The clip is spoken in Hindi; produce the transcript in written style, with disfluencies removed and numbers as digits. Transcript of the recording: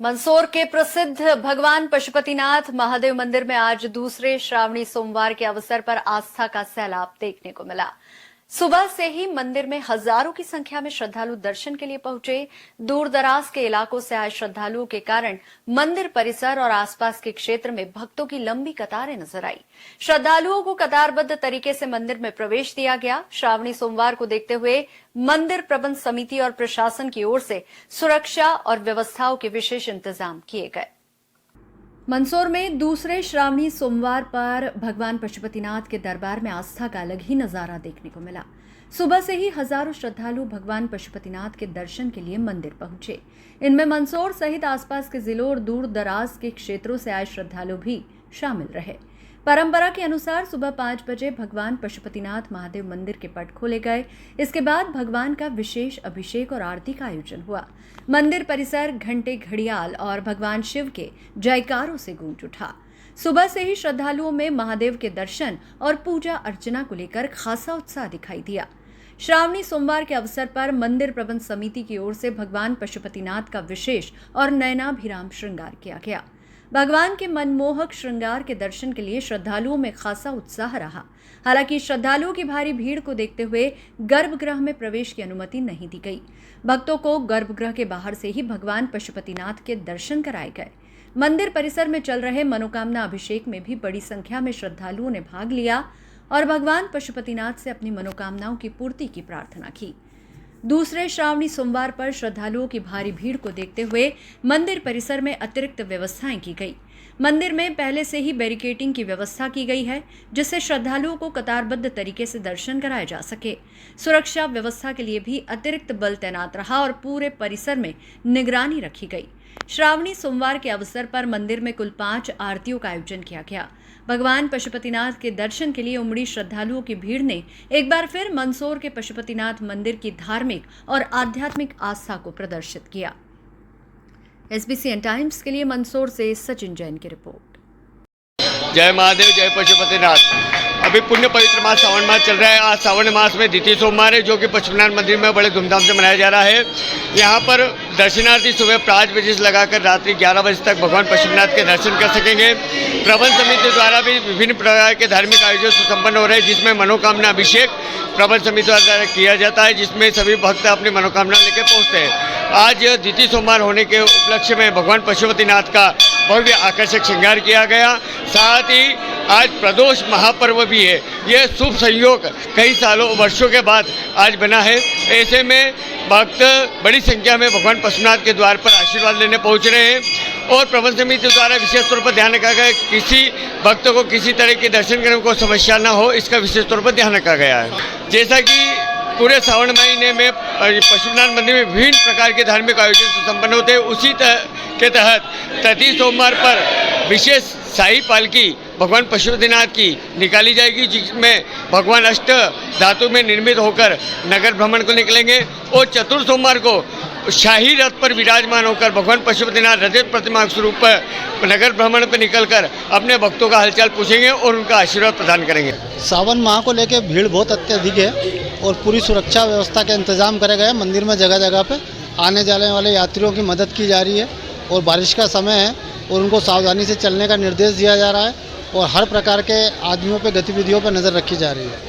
मंदसौर के प्रसिद्ध भगवान पशुपतिनाथ महादेव मंदिर में आज दूसरे श्रावणी सोमवार के अवसर पर आस्था का सैलाब देखने को मिला। सुबह से ही मंदिर में हजारों की संख्या में श्रद्धालु दर्शन के लिए पहुंचे। दूर दराज के इलाकों से आए श्रद्धालुओं के कारण मंदिर परिसर और आसपास के क्षेत्र में भक्तों की लंबी कतारें नजर आई। श्रद्धालुओं को कतारबद्ध तरीके से मंदिर में प्रवेश दिया गया। श्रावणी सोमवार को देखते हुए मंदिर प्रबंध समिति और प्रशासन की ओर से सुरक्षा और व्यवस्थाओं के विशेष इंतजाम किए गए। मंदसौर में दूसरे श्रावणी सोमवार पर भगवान पशुपतिनाथ के दरबार में आस्था का अलग ही नजारा देखने को मिला। सुबह से ही हजारों श्रद्धालु भगवान पशुपतिनाथ के दर्शन के लिए मंदिर पहुंचे। इनमें मंदसौर सहित आसपास के जिलों और दूर दराज के क्षेत्रों से आए श्रद्धालु भी शामिल रहे। परंपरा के अनुसार सुबह 5 बजे भगवान पशुपतिनाथ महादेव मंदिर के पट खोले गए। इसके बाद भगवान का विशेष अभिषेक और आरती का आयोजन हुआ। मंदिर परिसर घंटे, घड़ियाल और भगवान शिव के जयकारों से गूंज उठा। सुबह से ही श्रद्धालुओं में महादेव के दर्शन और पूजा अर्चना को लेकर खासा उत्साह दिखाई दिया। श्रावणी सोमवार के अवसर पर मंदिर प्रबंध समिति की ओर से भगवान पशुपतिनाथ का विशेष और नयनाभिराम श्रृंगार किया गया। भगवान के मनमोहक श्रृंगार के दर्शन के लिए श्रद्धालुओं में खासा उत्साह रहा। हालांकि श्रद्धालुओं की भारी भीड़ को देखते हुए गर्भगृह में प्रवेश की अनुमति नहीं दी गई। भक्तों को गर्भगृह के बाहर से ही भगवान पशुपतिनाथ के दर्शन कराए गए। मंदिर परिसर में चल रहे मनोकामना अभिषेक में भी बड़ी संख्या में श्रद्धालुओं ने भाग लिया और भगवान पशुपतिनाथ से अपनी मनोकामनाओं की पूर्ति की प्रार्थना की। दूसरे श्रावणी सोमवार पर श्रद्धालुओं की भारी भीड़ को देखते हुए मंदिर परिसर में अतिरिक्त व्यवस्थाएं की गई। मंदिर में पहले से ही बैरिकेडिंग की व्यवस्था की गई है, जिससे श्रद्धालुओं को कतारबद्ध तरीके से दर्शन कराए जा सके। सुरक्षा व्यवस्था के लिए भी अतिरिक्त बल तैनात रहा और पूरे परिसर में निगरानी रखी गई। श्रावणी सोमवार के अवसर पर मंदिर में कुल 5 आरतियों का आयोजन किया गया। भगवान पशुपतिनाथ के दर्शन के लिए उमड़ी श्रद्धालुओं की भीड़ ने एक बार फिर मंदसौर के पशुपतिनाथ मंदिर की धार्मिक और आध्यात्मिक आस्था को प्रदर्शित किया। SBCN टाइम्स के लिए मंदसौर से सचिन जैन की रिपोर्ट। जय महादेव, जय पशुपतिनाथ। अभी पुण्य पवित्र मास सावन मास चल रहा है। आज सावन मास में द्वितीय सोमवार है, जो कि पशुपतिनाथ मंदिर में बड़े धूमधाम से मनाया जा रहा है। यहाँ पर दर्शनार्थी सुबह 5 बजे से लगाकर रात्रि 11 बजे तक भगवान पशुपतिनाथ के दर्शन कर सकेंगे। प्रबंध समिति द्वारा भी विभिन्न प्रकार के धार्मिक आयोजन संपन्न हो रहे हैं, जिसमें मनोकामना अभिषेक प्रबंध समिति द्वारा किया जाता है, जिसमें सभी भक्त अपनी मनोकामना लेकर पहुँचते हैं। आज द्वितीय सोमवार होने के उपलक्ष्य में भगवान पशुपतिनाथ का भव्य आकर्षक श्रृंगार किया गया। साथ ही आज प्रदोष महापर्व भी है। यह शुभ संयोग कई सालों वर्षों के बाद आज बना है। ऐसे में भक्त बड़ी संख्या में भगवान पशुपतिनाथ के द्वार पर आशीर्वाद लेने पहुंच रहे हैं और प्रबंध समिति द्वारा विशेष तौर पर ध्यान रखा गया किसी भक्त को किसी तरह के दर्शन करने को समस्या न हो, इसका विशेष तौर पर ध्यान रखा गया है। जैसा कि पूरे सावन महीने में पशुपतिनाथ मंदिर में विभिन्न प्रकार के धार्मिक आयोजन संपन्न होते हैं, उसी के तहत तृतीय सोमवार पर विशेष शाही पालकी भगवान पशुपतिनाथ की निकाली जाएगी, जिसमें भगवान अष्ट धातु में निर्मित होकर नगर भ्रमण को निकलेंगे और चतुर्थ सोमवार को शाही रथ पर विराजमान होकर भगवान पशुपतिनाथ रजत प्रतिमा स्वरूप पर नगर भ्रमण पर निकलकर अपने भक्तों का हालचाल पूछेंगे और उनका आशीर्वाद प्रदान करेंगे। सावन माह को लेकर भीड़ बहुत अत्यधिक है और पूरी सुरक्षा व्यवस्था का इंतजाम करे गए। मंदिर में जगह जगह पे आने जाने वाले यात्रियों की मदद की जा रही है और बारिश का समय है और उनको सावधानी से चलने का निर्देश दिया जा रहा है और हर प्रकार के आदमियों पर गतिविधियों पर नज़र रखी जा रही है।